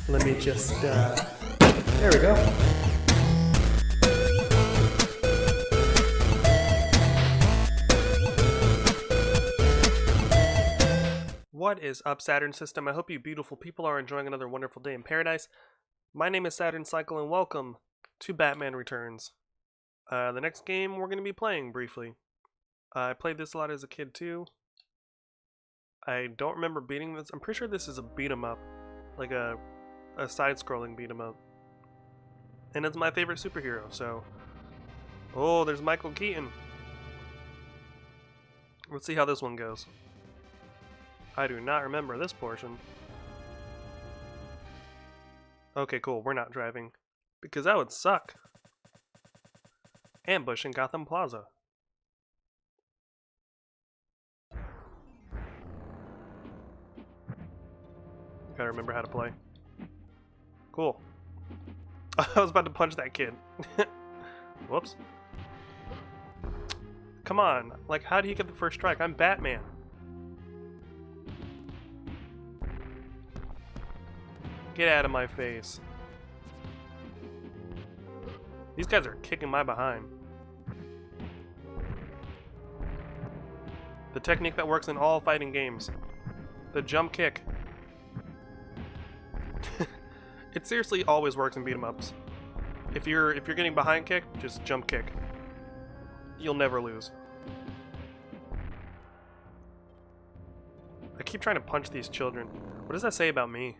Let me just, there we go. What is up, Saturn System? I hope you beautiful people are enjoying another wonderful day in paradise. My name is Saturn Cycle, and welcome to Batman Returns. The next game we're going to be playing briefly. I played this a lot as a kid too. I don't remember beating this. I'm pretty sure this is a beat 'em up, like a side-scrolling beat 'em up. And it's my favorite superhero, so... Oh, there's Michael Keaton. Let's see how this one goes. I do not remember this portion. Okay, cool. We're not driving. Because that would suck. Ambush in Gotham Plaza. Gotta remember how to play. Cool. I was about to punch that kid. Whoops. Come on. Like, how do you get the first strike? I'm Batman. Get out of my face. These guys are kicking my behind. The technique that works in all fighting games. The jump kick. It seriously always works in beat 'em ups. If you're getting behind kicked, just jump kick. You'll never lose. I keep trying to punch these children. What does that say about me?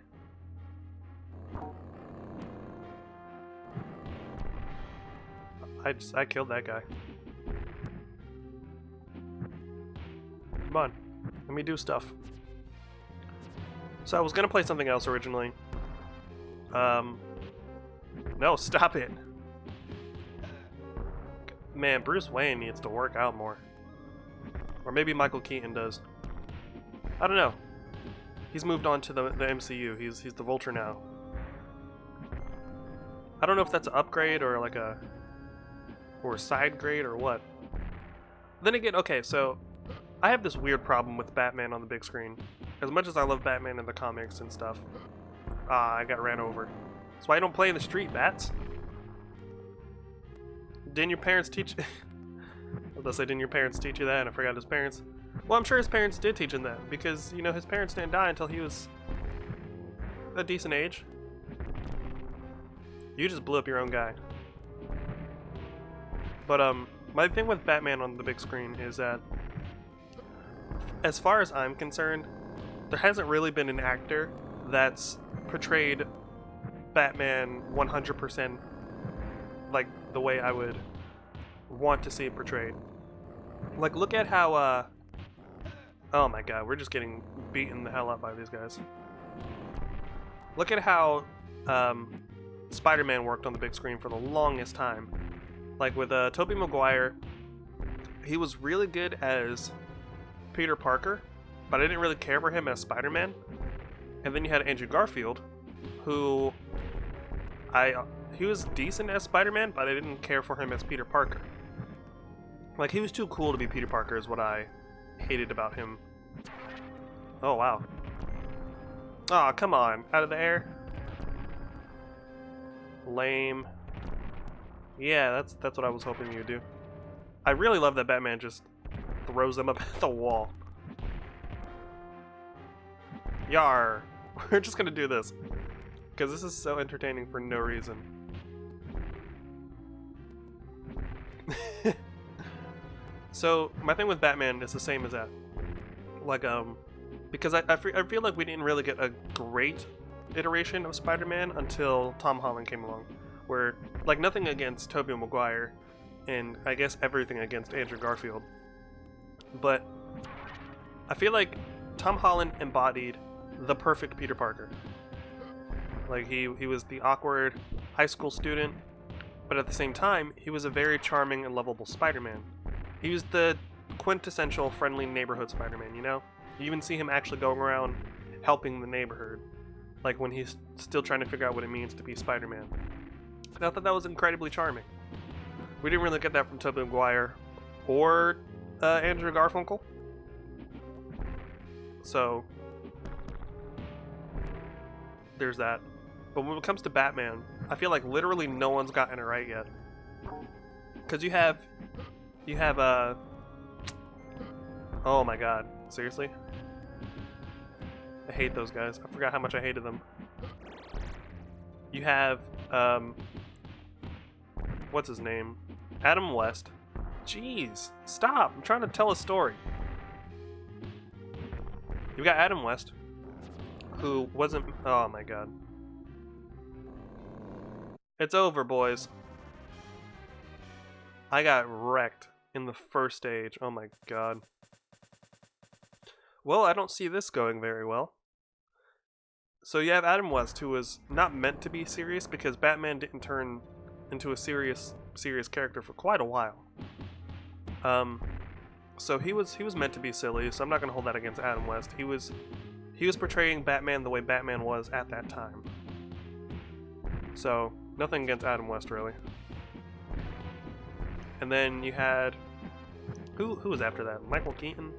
I killed that guy. Come on, let me do stuff. So I was gonna play something else originally. No, stop it. Man, Bruce Wayne needs to work out more. Or maybe Michael Keaton does. I don't know. He's moved on to the MCU. He's the Vulture now. I don't know if that's an upgrade or like a side grade or what. Then again, okay, so I have this weird problem with Batman on the big screen. As much as I love Batman in the comics and stuff. Ah, I got ran over. That's why I don't play in the street, bats. Didn't your parents teach... I was gonna say, didn't your parents teach you that? And I forgot his parents. Well, I'm sure his parents did teach him that. Because, you know, his parents didn't die until he was a decent age. You just blew up your own guy. But, my thing with Batman on the big screen is that, as far as I'm concerned, there hasn't really been an actor that's portrayed Batman 100% like the way I would want to see it portrayed. Like, look at how, oh my god, we're just getting beaten the hell up by these guys. Look at how, Spider-Man worked on the big screen for the longest time. Like with Tobey Maguire, he was really good as Peter Parker, but I didn't really care for him as Spider-Man. And then you had Andrew Garfield, who he was decent as Spider-Man, but I didn't care for him as Peter Parker. Like, he was too cool to be Peter Parker is what I hated about him. Oh, wow. Aw, oh, come on. Out of the air. Lame. Yeah, that's what I was hoping you'd do. I really love that Batman just throws them up at the wall. Yar! We're just gonna do this. Because this is so entertaining for no reason. So, my thing with Batman is the same as that. Like, because I feel like we didn't really get a great iteration of Spider-Man until Tom Holland came along. Where, like, nothing against Tobey Maguire, and I guess everything against Andrew Garfield. But I feel like Tom Holland embodied the perfect Peter Parker. Like, he was the awkward high school student, but at the same time, he was a very charming and lovable Spider-Man. He was the quintessential friendly neighborhood Spider-Man, you know? You even see him actually going around helping the neighborhood, like when he's still trying to figure out what it means to be Spider-Man. And I thought that was incredibly charming. We didn't really get that from Tobey Maguire or Andrew Garfunkel. So there's that. But when it comes to Batman, I feel like literally no one's gotten it right yet. Because you have, oh my god, seriously? I hate those guys. I forgot how much I hated them. You have, what's his name? Adam West. Jeez, stop! I'm trying to tell a story. You've got Adam West, who wasn't, oh my god. It's over, boys. I got wrecked in the first stage. Oh my god. Well, I don't see this going very well. So you have Adam West, who was not meant to be serious because Batman didn't turn into a serious character for quite a while. So he was meant to be silly, so I'm not gonna hold that against Adam West. He was portraying Batman the way Batman was at that time. So nothing against Adam West really. And then you had who was after that? Michael Keaton.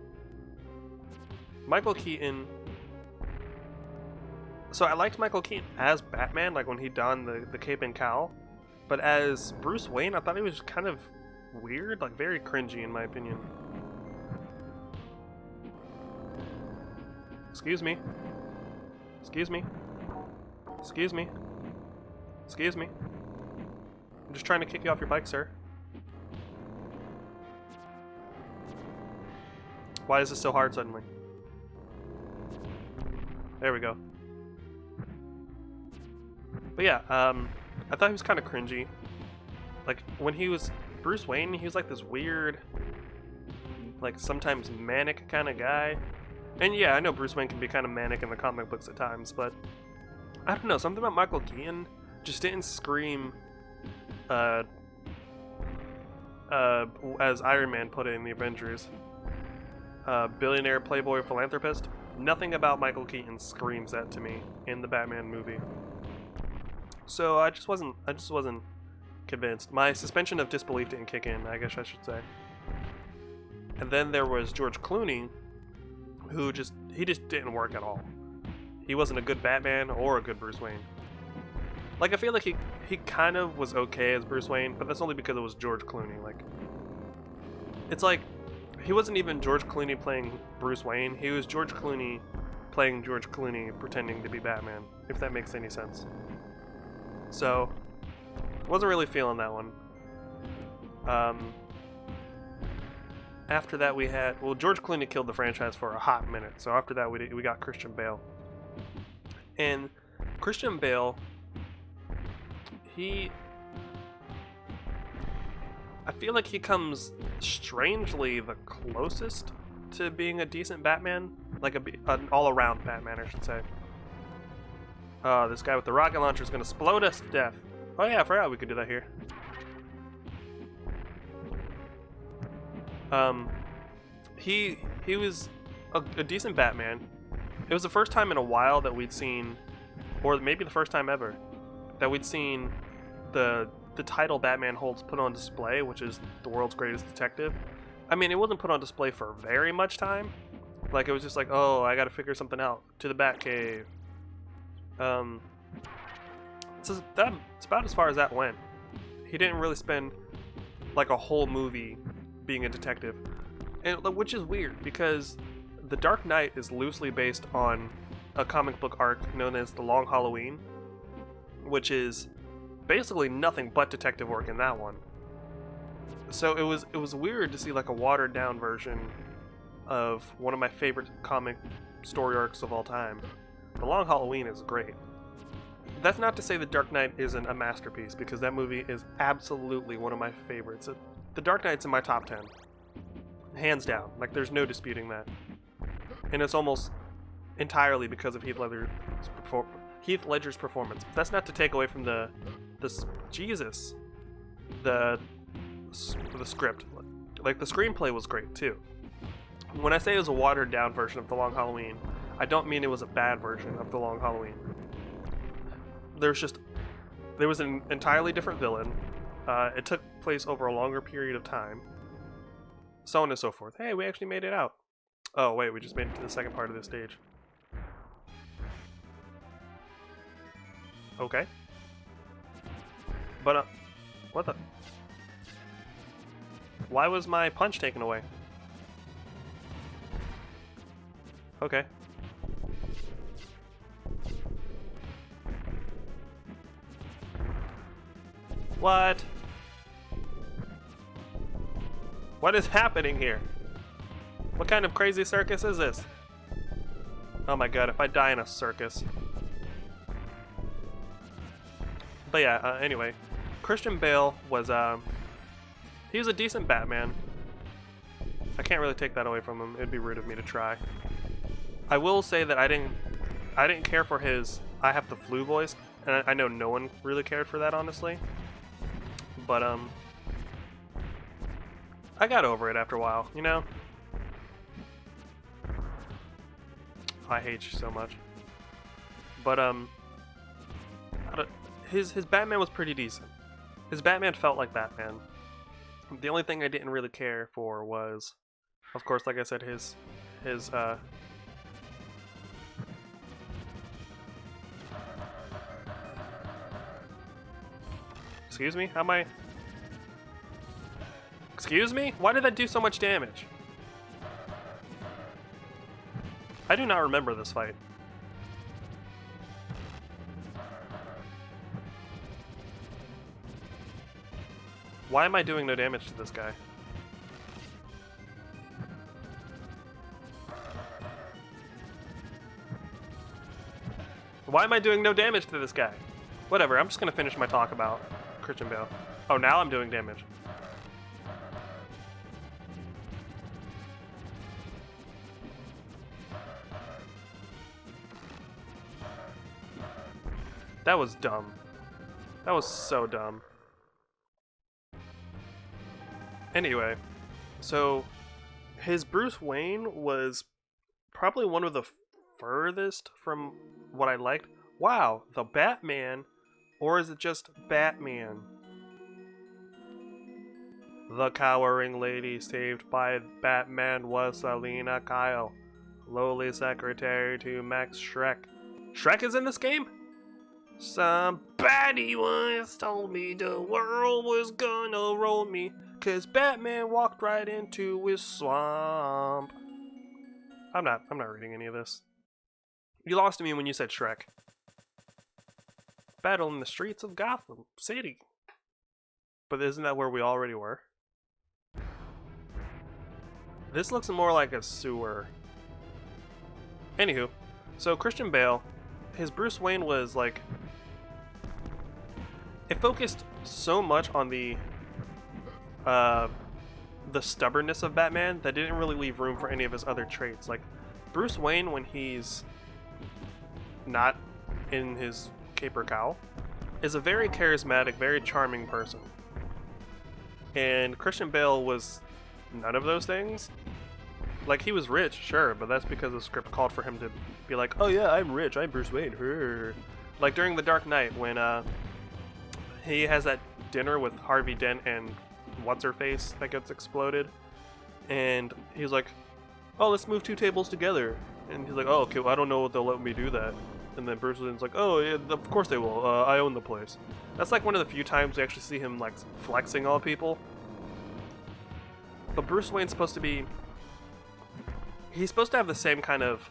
Michael Keaton. So I liked Michael Keaton as Batman, like when he donned the cape and cowl, but as Bruce Wayne, I thought he was kind of weird, like very cringy in my opinion. Excuse me. Excuse me. Excuse me. Excuse me. I'm just trying to kick you off your bike, sir. Why is this so hard suddenly? There we go. But yeah, I thought he was kind of cringy. Like, when he was Bruce Wayne, he was like this weird, like sometimes manic kind of guy. And yeah, I know Bruce Wayne can be kind of manic in the comic books at times, but I don't know, something about Michael Keaton just didn't scream, as Iron Man put it in the Avengers, billionaire, playboy, philanthropist. Nothing about Michael Keaton screams that to me in the Batman movie. So I just wasn't convinced. My suspension of disbelief didn't kick in, I guess I should say. And then there was George Clooney, who just didn't work at all. He wasn't a good Batman or a good Bruce Wayne. Like, I feel like he kind of was okay as Bruce Wayne, but that's only because it was George Clooney. Like, it's like he wasn't even George Clooney playing Bruce Wayne. He was George Clooney playing George Clooney pretending to be Batman, if that makes any sense. So, wasn't really feeling that one. After that we had, well, George Clooney killed the franchise for a hot minute, so after that we got Christian Bale. And Christian Bale, I feel like he comes strangely the closest to being a decent Batman, like an all-around Batman, I should say. This guy with the rocket launcher is going to explode us to death. Oh yeah, I forgot we could do that here. He was a decent Batman. It was the first time in a while that we'd seen, or maybe the first time ever, that we'd seen the title Batman holds put on display, which is the world's greatest detective. I mean, it wasn't put on display for very much time. Like, it was just like, oh, I gotta figure something out. To the Batcave. It's about as far as that went. He didn't really spend like a whole movie being a detective, and which is weird because The Dark Knight is loosely based on a comic book arc known as The Long Halloween, which is basically nothing but detective work in that one. So it was weird to see like a watered down version of one of my favorite comic story arcs of all time. The Long Halloween is great. That's not to say The Dark Knight isn't a masterpiece, because that movie is absolutely one of my favorites. The Dark Knight's in my top 10. Hands down. Like, there's no disputing that. And it's almost entirely because of Heath Ledger's performance. That's not to take away from the script. Like, the screenplay was great, too. When I say it was a watered down version of The Long Halloween, I don't mean it was a bad version of The Long Halloween. There was an entirely different villain. It took place over a longer period of time. So on and so forth. Hey, we actually made it out. Oh wait, we just made it to the second part of this stage. Okay. But, what the? Why was my punch taken away? Okay. What? What is happening here? What kind of crazy circus is this? Oh my god, if I die in a circus. But yeah, anyway. Christian Bale was, he was a decent Batman. I can't really take that away from him. It'd be rude of me to try. I will say that I didn't care for his I have the flu voice, and I know no one really cared for that, honestly. But, I got over it after a while, you know? I hate you so much. But, his Batman was pretty decent. His Batman felt like Batman. The only thing I didn't really care for was, of course, like I said, his excuse me? How am I... Excuse me? Why did that do so much damage? I do not remember this fight. Why am I doing no damage to this guy? Why am I doing no damage to this guy? Whatever, I'm just gonna finish my talk about Christian Bale. Oh, now I'm doing damage. That was dumb. That was so dumb. Anyway, so his Bruce Wayne was probably one of the furthest from what I liked. Wow, the Batman, or is it just Batman? The cowering lady saved by Batman was Selina Kyle, lowly secretary to Max Shrek. Shrek is in this game? Somebody once told me the world was gonna roll me, 'cause Batman walked right into his swamp. I'm not reading any of this. You lost me when you said Shrek. Battle in the streets of Gotham City. But isn't that where we already were? This looks more like a sewer. Anywho, so Christian Bale, his Bruce Wayne was like... It focused so much on the stubbornness of Batman that didn't really leave room for any of his other traits. Like, Bruce Wayne, when he's not in his cape or cowl, is a very charismatic, very charming person. And Christian Bale was none of those things. Like, he was rich, sure, but that's because the script called for him to be like, oh yeah, I'm rich, I'm Bruce Wayne. Like, during The Dark Knight, when he has that dinner with Harvey Dent and what's-her-face that gets exploded, and he's like, oh, let's move 2 tables together. And he's like, oh, okay, well, I don't know if they'll let me do that. And then Bruce Wayne's like, oh, yeah, of course they will, I own the place. That's like one of the few times we actually see him like flexing on people. But Bruce Wayne's supposed to be... He's supposed to have the same kind of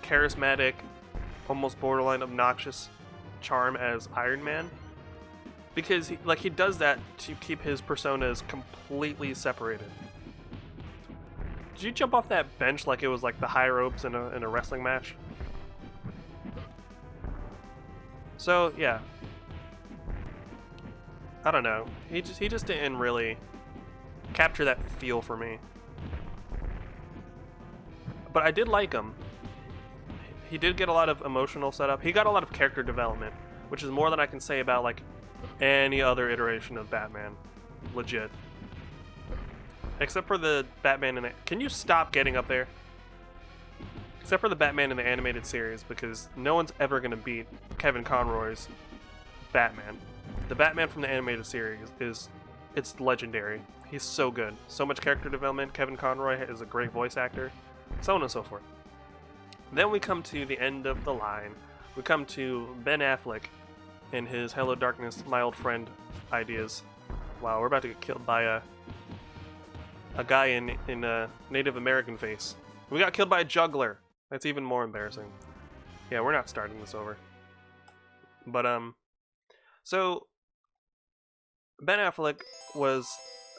charismatic, almost borderline obnoxious charm as Iron Man, because he does that to keep his personas completely separated. Did you jump off that bench like it was like the high ropes in a wrestling match? So yeah, I don't know. He just didn't really capture that feel for me. But I did like him. He did get a lot of emotional setup. He got a lot of character development, which is more than I can say about like any other iteration of Batman. Legit. Except for the Batman in it. Can you stop getting up there? Except for the Batman in the animated series, because no one's ever going to beat Kevin Conroy's Batman. The Batman from the animated series it's legendary. He's so good. So much character development. Kevin Conroy is a great voice actor. So on and so forth. Then we come to the end of the line. we come to Ben Affleck and his Hello Darkness, my old friend ideas. Wow, we're about to get killed by a guy in a Native American face. We got killed by a juggler. That's even more embarrassing. Yeah, we're not starting this over. But so Ben Affleck was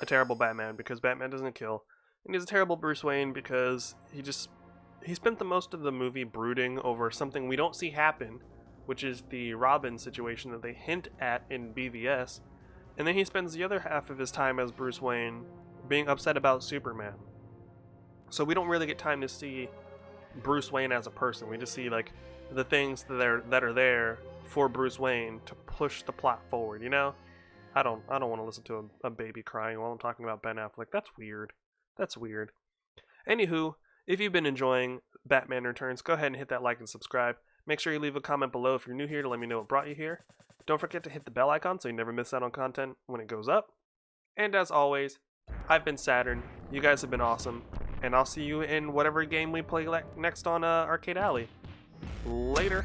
a terrible Batman because Batman doesn't kill, and he's a terrible Bruce Wayne because he spent the most of the movie brooding over something we don't see happen, which is the Robin situation that they hint at in BVS, and then he spends the other half of his time as Bruce Wayne being upset about Superman. So we don't really get time to see Bruce Wayne as a person. We just see like the things that are there for Bruce Wayne to push the plot forward, you know? I don't want to listen to a baby crying while I'm talking about Ben Affleck. That's weird. That's weird. Anywho, if you've been enjoying Batman Returns, go ahead and hit that like and subscribe. Make sure you leave a comment below if you're new here to let me know what brought you here. Don't forget to hit the bell icon so you never miss out on content when it goes up. And as always, I've been Saturn. You guys have been awesome. And I'll see you in whatever game we play next on Arcade Alley. Later.